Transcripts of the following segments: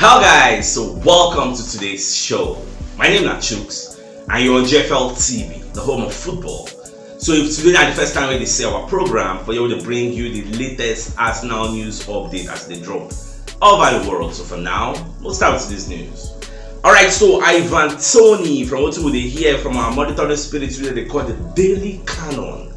Hello guys, so welcome to today's show. My name is CHUKS and you're on JFL TV, the home of football. So if today is the first time we see our program, for you to bring you the latest Arsenal news update as they drop all over the world. So for now, we'll start with this news. Alright, so Toney, from what we hear from our monitoring spirit, they call the Daily Canon,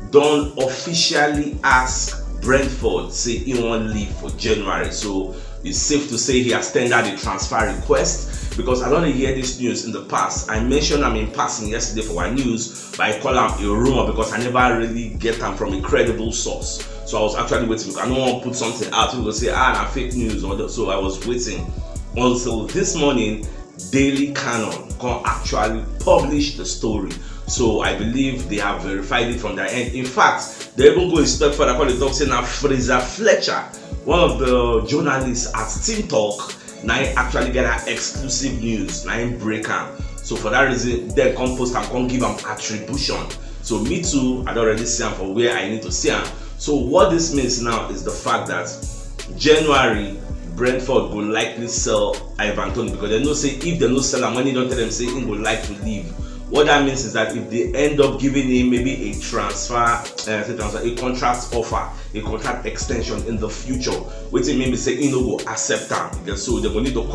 don't officially ask Brentford, say he won't leave for January. So it's safe to say he has tendered a transfer request, because I don't hear this news in the past. I mentioned them in passing yesterday for our news, but I call them a rumor because I never really get them from a credible source. So I was actually waiting. I don't want to put something out. People will say, nah, fake news. So I was waiting. Also, this morning, Daily Canon can actually publish the story. So I believe they have verified it from their end. In fact, they even go a step further. Call the talk saying now Fraser Fletcher, one of the journalists at Team Talk, now actually get an exclusive news, now breaker. So for that reason, they come post and come give them attribution. So me too, I don't already see them for where I need to see them. So what this means now is the fact that January, Brentford will likely sell Toney, because they know say if they don't sell him, when they don't tell them say he will like to leave. What that means is that if they end up giving him maybe a a contract offer, a contract extension in the future, which maybe say he no go accept them. So they're going to need to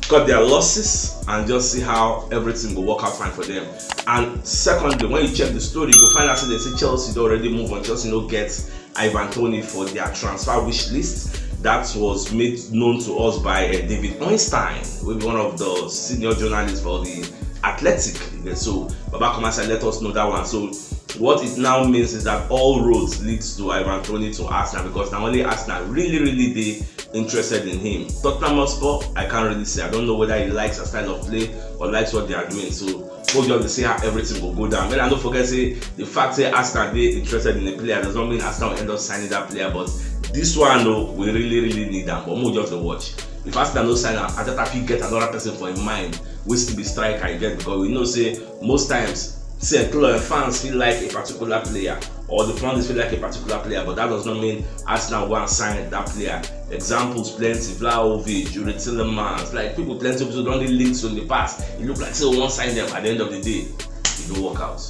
cut their losses and just see how everything will work out fine for them. And secondly, when you check the story, you will find out that they say Chelsea already move on. Chelsea no get Toney for their transfer wish list. That was made known to us by David Einstein, who is one of the senior journalists for the Athletic. So Baba Komasa let us know that one. So what it now means is that all roads leads to Toney to Arsenal, because now only Arsenal really they interested in him. Tottenham Hotspur, I can't really say. I don't know whether he likes a style of play or likes what they are doing. So we'll just see how everything will go down. Then I don't forget say the fact that Arsenal they interested in the player does not mean Arsenal will end up signing that player. But this one though, we really need them. But we'll just watch. If Arsenal no sign up, Ateta get another person for in mind, which to be striker again, because we know say most times say fans feel like a particular player, or the fans feel like a particular player, but that does not mean Arsenal want to sign that player. Examples plenty: Vlahovic, Yuri Tillemans, like people plenty of people don't link to in the past. It look like say we won't sign them. At the end of the day, it don't work out.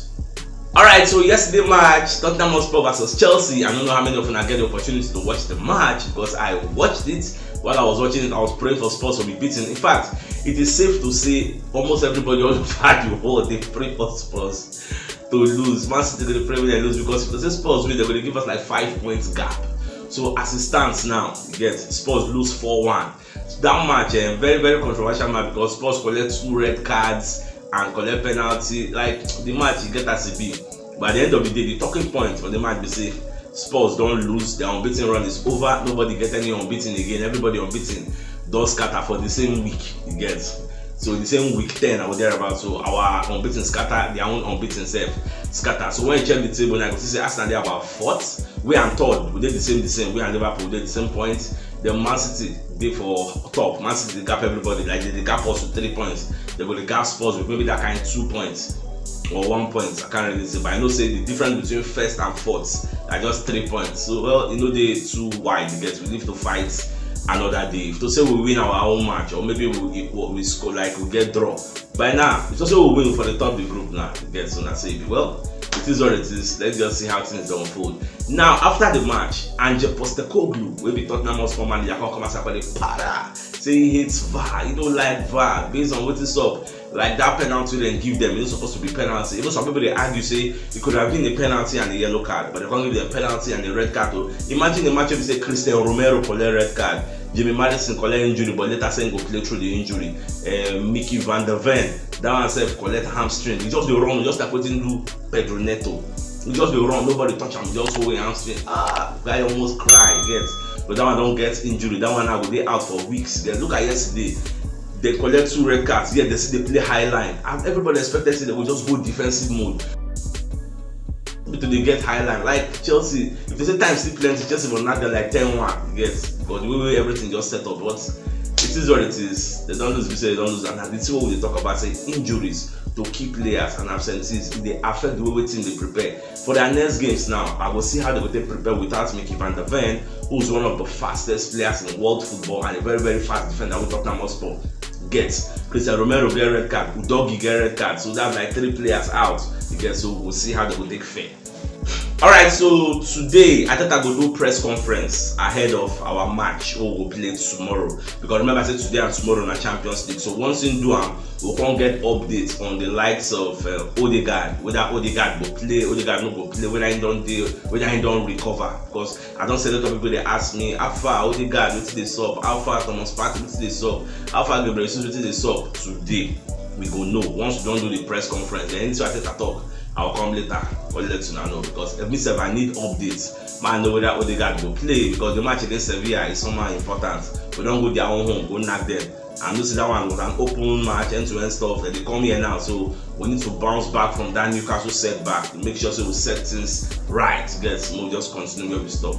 Alright, so yesterday match, Tottenham Hotspur versus Chelsea. I don't know how many of you get the opportunity to watch the match, because I watched it. While I was watching it, I was praying for Spurs to be beaten. In fact, it is safe to say almost everybody on the party they pray for Spurs to lose. Man City they pray when they lose, because if they say Spurs win, they're going to give us like 5 points gap. So as it stands now, you get Spurs lose 4-1. That match, very controversial match, because Spurs collect 2 red cards and collect penalty. Like the match, you get as it be. But at the end of the day, the talking point for the match be say Spurs don't lose, their unbeaten run is over, nobody get any unbeaten again, everybody unbeaten does scatter for the same week, you get. So the same week 10 or thereabouts, so our unbeaten scatter, their own unbeaten self scatter. So when you check the table now, you can see Arsenal they are about 4th, we and 3rd, we did the same, we and Liverpool did the same point. The Man City they for top, Man City they gap everybody, like they gap us with 3 points, they go the gap Spurs with maybe that kind of 2 points. Or 1 point, I can't really say, but I know say the difference between 1st and 4th are just 3 points. So well, they're too wide. We live to fight another day. If to say we win our own match, or maybe we score like we get draw. By now, it's also we win for the top of the group now. You get so that's it. Well, it is what it is. Let's just see how things unfold. Now after the match, Ange Postecoglou, will be Tottenham Hotspur manager, come and say para. Say he hates VAR, he don't like VAR based on what is up. Like that penalty they give them, it's supposed to be penalty. Even some people they argue say it could have been a penalty and a yellow card, but they can't give them a penalty and a red card. So imagine the match if you say Christian Romero collect red card, Jimmy Madison collect injury, but later saying go play through the injury. Mickey Van der Ven, that one self collect hamstring. He just be wrong, just like what he do Pedro Neto. He just be wrong, nobody touch him, just hold hamstring. Guy almost cry, get. But that one don't get injury. That one now will be out for weeks. Then look at yesterday. They collect 2 red cards. Yeah, they see they play high line. And everybody expected they will just go defensive mode. But they get high line. Like Chelsea, if they say time still plenty, Chelsea will not get like 10-1. Yes, but the way everything just set up. But it it is what it is. They don't lose, we say they don't lose. And this is what we talk about, say injuries to key players and absentees. They affect the way team they prepare. For their next games now, I will see how they will prepare without Mickey van der Ven, who is one of the fastest players in world football and a very, very fast defender with Tottenham Hotspur. Gets Christian Romero get red card, Udogi get red card, so that's like 3 players out. So we'll see how they will take fare. Alright, so today I thought I would do press conference ahead of our match we'll play tomorrow. Because remember I said today and tomorrow in the Champions League. So once in do we can't get updates on the likes of Odegaard, whether Odegaard will play, Odegaard no go play, whether he don't deal, whether he don't recover. Because I don't see a lot of people they ask me how far Odegaard what's the sub, how far Thomas Partey what's the sub, how far Gabriel Jesus what's the sub. Today we go know. Once we don't do the press conference, then so I talk. I'll come later or let you know because if I need updates, man know whether Odegaard will play because the match against Sevilla is somehow important. We don't go their own home, go knock them. And you see that one was an open match, end-to-end stuff that they come here now. So we need to bounce back from that Newcastle setback to make sure so we set things right. Guys, we'll just continue where we stop.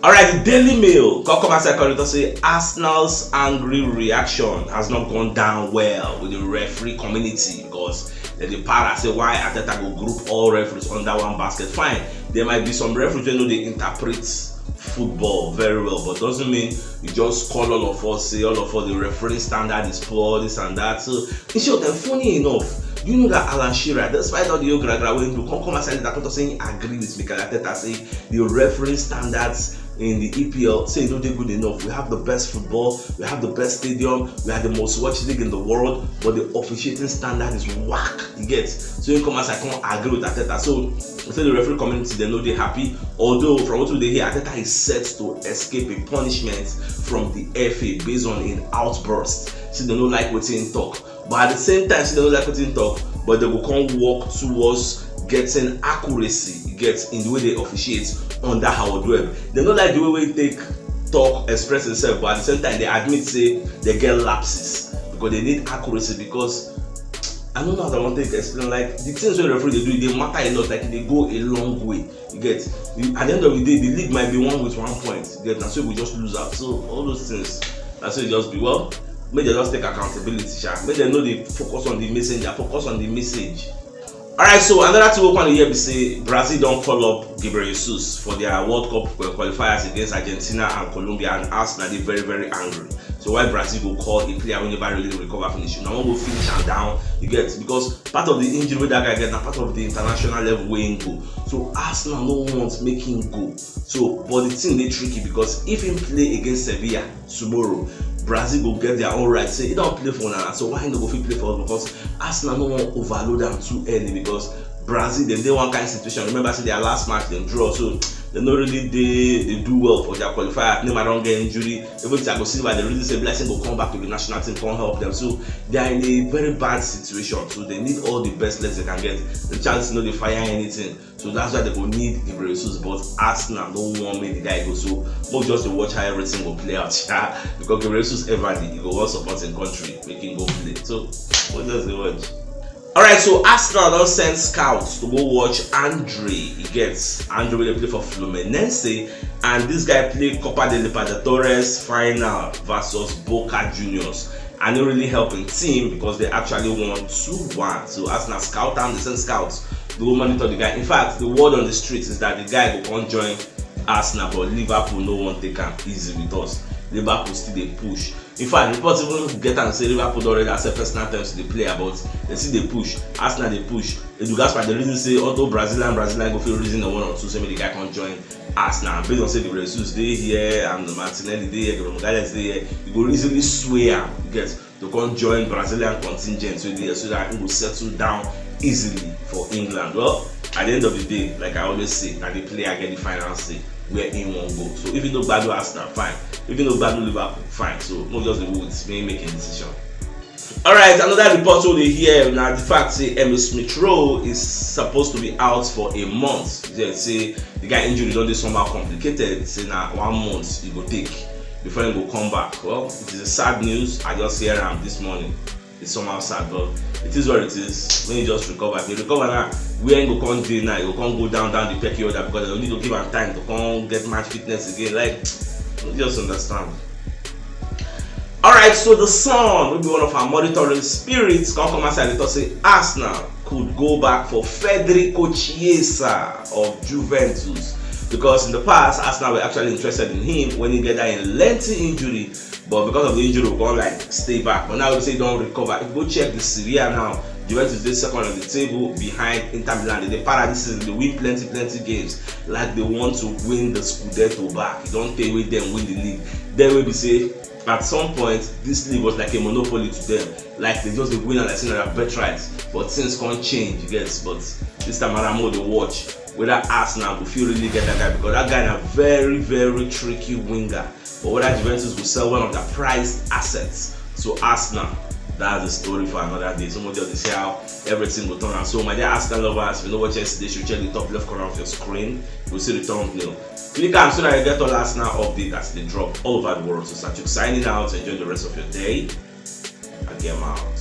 Alright, the Daily Mail, Kokoma Secretary say Arsenal's angry reaction has not gone down well with the referee community because the para say why Ateta go group all referees under one basket. Fine, there might be some referees who know they interpret football very well, but doesn't mean you just call all of us, say all of us the referee standard is poor, this and that. So in short, and funny enough, you know that Alan Shearer, despite all the Ogragra when you come and say that saying agree with Mikel Arteta, say the referee standards in the EPL say no they're good enough. We have the best football, we have the best stadium, we have the most watched league in the world, but the officiating standard is whack. You get so you come as I can't agree with Arteta. So say the referee community they know they're happy, although from what they hear Arteta is set to escape a punishment from the FA based on an outburst. See they don't like what's in talk, but at the same time see they don't like what's in talk, but they will come walk towards getting accuracy gets in the way they officiate on that Howard Webb. They don't like the way they talk, express themselves, but at the same time they admit say they get lapses because they need accuracy. Because I don't know how I want to explain, like the things when referee they do, they matter a lot, like they go a long way. You get at the end of the day the league might be won with 1 point. You get, and so we just lose out. So all those things, that's why it just be well. May they just take accountability, may they know they focus on the messenger, focus on the message. Alright, so another thing we want to hear be say Brazil don't call up Gabriel Jesus for their World Cup qualifiers against Argentina and Colombia, and Arsenal they very, very angry. So why Brazil go call a player when never really recover finish? Now one go finish and down, you get, because part of the injury that guy get, and part of the international level way in go. So Arsenal no wants make him go. So but the thing they tricky because if he play against Sevilla tomorrow, Brazil will get their own right. Say he don't play for now, so why not go play for us? Because Arsenal no want overload them too early because Brazil they one kind of situation. Remember, say their last match they draw, so they not really they do well for their qualifier. Neymar don't get injury. Even Thiago Silva they really say Blessing will come back to the national team, can't help them. So they are in a very bad situation. So they need all the best legs they can get. The chance they fire anything. So that's why they will need Gabriel Jesus. But Arsenal don't want me the guy go. So we'll just to watch how everything will play out. Because Gabriel Jesus everybody he go well supporting country, making go play. So what does they watch? Alright, so Arsenal don't send scouts to go watch Andre. He gets Andre will play for Fluminense, and this guy played Copa de Libertadores final versus Boca Juniors. And they really helping team because they actually won 2-1. So Arsenal scout and they send scouts to go monitor the guy. In fact, the word on the streets is that the guy will come join Arsenal, but Liverpool no one take him easy with us. Liverpool still they push. In fact, reports even get and say Liverpool already accept personal terms to the player, but they see they push. Arsenal they push. Edu Gaspar the reason say although Brazilian go feel reason the 1 or 2, so maybe the guy can join Arsenal. Based on say the Jesus they here and the Martinelli they here, the Magalhaes they here, you go easily swear get to come join Brazilian contingent so that he will settle down easily for England. Well, at the end of the day, like I always say, that the player get the final say where in one go. So if you know bad Arsenal, fine. If you know bad Liverpool, fine. So not just the Woods may make a decision. Alright, another report over here now the fact say Emil Smith Rowe is supposed to be out for a month. They say the guy injury don't somehow complicated. Say now 1 month he go take before he go come back. Well, it is a sad news. I just hear him this morning. It's somehow sad, but it is what it is. When you just recover, if you recover now, we ain't go come day now, you can't go down the pecky order because they don't need to give him time to come get match fitness again. Like, you just understand. Alright, so the Sun will be one of our monitoring spirits. Come outside and say Arsenal could go back for Federico Chiesa of Juventus, because in the past Arsenal were actually interested in him when he get that lengthy injury, but because of the injury, we're gonna stay back. But now we say don't recover. If you go check the Serie A now, Juventus is second on the table behind Inter Milan. They paradise season, they win plenty games, like they want to win the Scudetto back. You don't take with them win the league. Then we be say at some point this league was like a monopoly to them, like they just win and I see their birthright. But things can't change, you get. But this time around, more the watch whether Arsenal will feel really get that guy, because that guy is a very tricky winger. But whether Juventus will sell one of their prized assets. So Arsenal, that's the story for another day. Somebody else say how everything will turn out. So my dear Arsenal lovers, if you know what yesterday, you should check the top left corner of your screen. You'll see the thumbnail. Click on so that you get all Arsenal update as they drop all over the world. So CHUKS signing out. Enjoy the rest of your day. And get out.